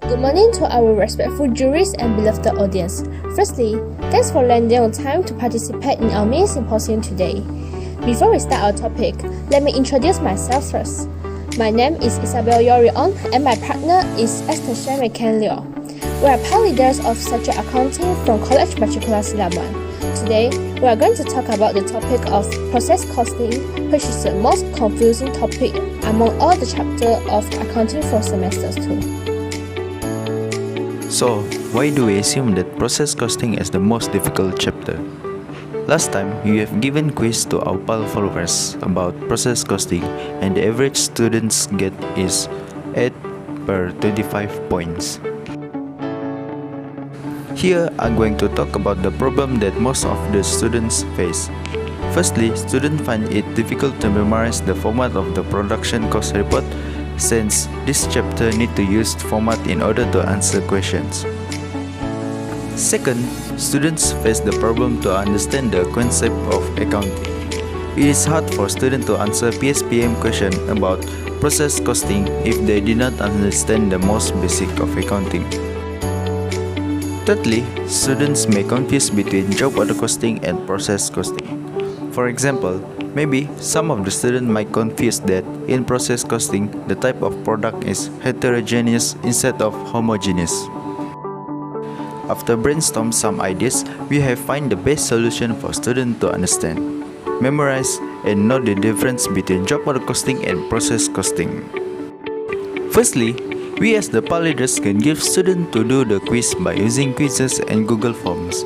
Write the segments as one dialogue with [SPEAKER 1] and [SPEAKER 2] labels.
[SPEAKER 1] Good morning to our respectful juries and beloved audience. Firstly, thanks for lending your time to participate in our main symposium today. Before we start our topic, let me introduce myself first. My name is ISABEL and my partner is XTERSHANE. We are part leaders of subject accounting from KOLEJ MATRIKULASI LABUAN. Today, we are going to talk about the topic of process costing, which is the most confusing topic among all the chapters of accounting for semesters 2.
[SPEAKER 2] So, why do we assume that process costing is the most difficult chapter? Last time, we have given quiz to our PAL followers about process costing, and the average students get is 8 per 25 points. Here, I'm going to talk about the problem that most of the students face. Firstly, students find it difficult to memorize the format of the production cost report, since this chapter need to use format in order to answer questions. Second, students face the problem to understand the concept of accounting. It is hard for students to answer PSPM question about process costing if they did not understand the most basic of accounting. Thirdly, students may confuse between job order costing and process costing. For example, maybe some of the students might confuse that in process costing, the type of product is heterogeneous instead of homogeneous. After brainstorm some ideas, we have find the best solution for students to understand, memorize, and know the difference between job order costing and process costing. Firstly, we as the PAL leaders can give students to do the quiz by using quizzes and Google Forms.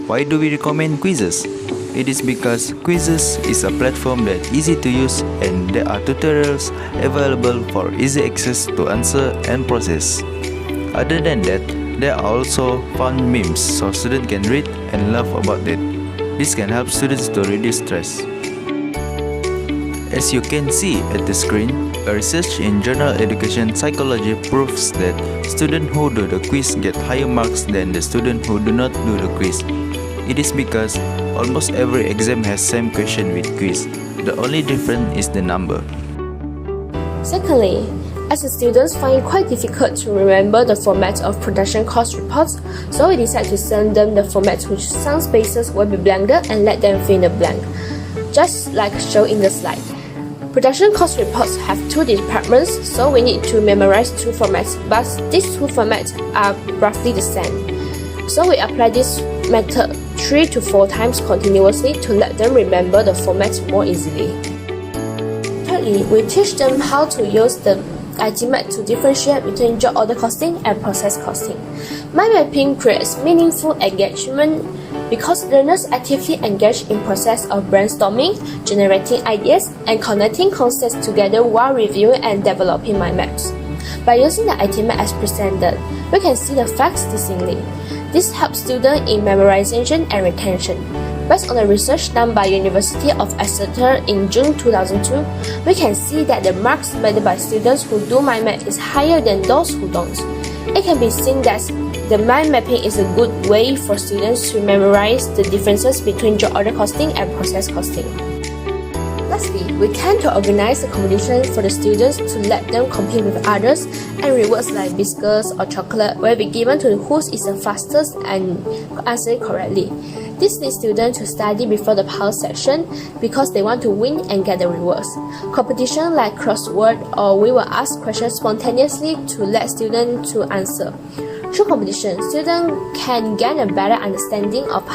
[SPEAKER 2] Why do we recommend quizzes? It is because quizzes is a platform that easy to use and there are tutorials available for easy access to answer and process. Other than that, there are also fun memes so students can read and laugh about it. This can help students to reduce stress. As you can see at the screen, a research in Journal Education Psychology proves that students who do the quiz get higher marks than the students who do not do the quiz. It is because almost every exam has same question with quiz. The only difference is the number.
[SPEAKER 1] Secondly, as the students find it quite difficult to remember the format of production cost reports, so we decided to send them the format which some spaces will be blanked and let them fill in the blank, just like shown in the slide. Production cost reports have two departments, so we need to memorize two formats, but these two formats are roughly the same. So we apply this method 3 to 4 times continuously to let them remember the format more easily. Thirdly, we teach them how to use the ultimate to differentiate between job order costing and process costing. Mind mapping creates meaningful engagement because learners actively engage in process of brainstorming, generating ideas, and connecting concepts together while reviewing and developing mind maps. By using the ultimate as presented, we can see the facts distinctly. This helps students in memorization and retention. Based on the research done by University of Exeter in June 2002, we can see that the marks made by students who do mind map is higher than those who don't. It can be seen that the mind mapping is a good way for students to memorize the differences between job order costing and process costing. Lastly, we tend to organize a competition for the students to let them compete with others, and rewards like biscuits or chocolate will be given to who is the fastest and answer it correctly. This leads students to study before the PAL section because they want to win and get the rewards. Competition like crossword or we will ask questions spontaneously to let students to answer. Through competition, students can gain a better understanding of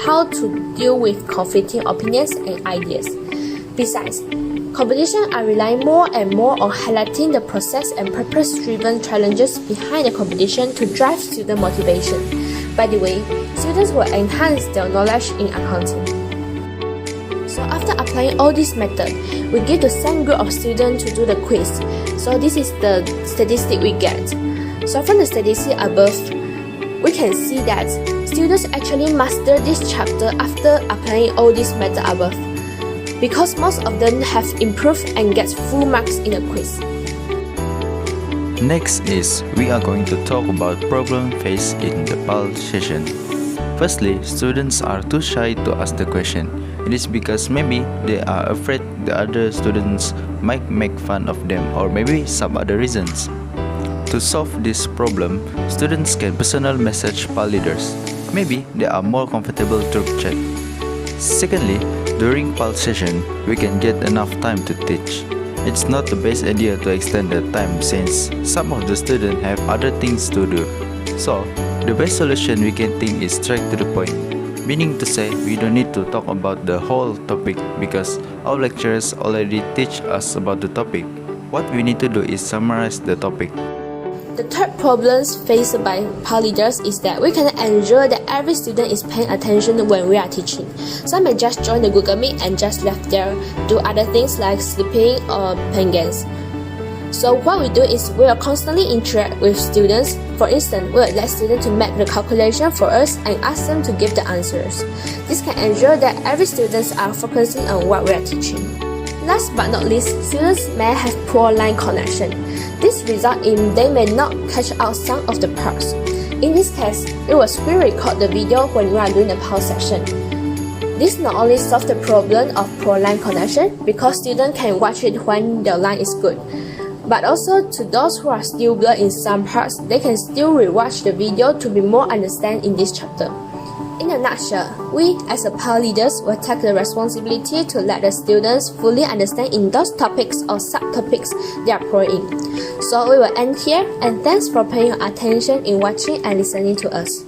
[SPEAKER 1] how to deal with conflicting opinions and ideas. Besides, competitions are relying more and more on highlighting the process and purpose-driven challenges behind the competition to drive student motivation. By the way, students will enhance their knowledge in accounting. So after applying all these methods, we give the same group of students to do the quiz. So this is the statistic we get. So from the statistic above, we can see that students actually master this chapter after applying all these methods above, because most of them have improved and get full marks in the quiz.
[SPEAKER 2] Next is, we are going to talk about problem faced in the PAL session. Firstly, students are too shy to ask the question. It is because maybe they are afraid the other students might make fun of them or maybe some other reasons. To solve this problem, students can personal message PAL leaders. Maybe they are more comfortable through chat. Secondly, during PAL session, we can get enough time to teach. It's not the best idea to extend the time since some of the students have other things to do. So, the best solution we can think is straight to the point. Meaning to say, we don't need to talk about the whole topic because our lecturers already teach us about the topic. What we need to do is summarize the topic.
[SPEAKER 1] The third problem faced by PAL leaders is that we cannot ensure that every student is paying attention when we are teaching. Some may just join the Google Meet and just left there, do other things like sleeping or playing games. So what we do is we will constantly interact with students. For instance, we will let students to make the calculation for us and ask them to give the answers. This can ensure that every student are focusing on what we are teaching. Last but not least, students may have poor line connection. This results in they may not catch out some of the parts. In this case, we will screen record the video when we are doing the PAL session. This not only solves the problem of poor line connection because students can watch it when the line is good, but also to those who are still blurred in some parts, they can still rewatch the video to be more understand in this chapter. In a nutshell, we as a PAL leaders will take the responsibility to let the students fully understand in those topics or subtopics they are poor in. So we will end here and thanks for paying your attention in watching and listening to us.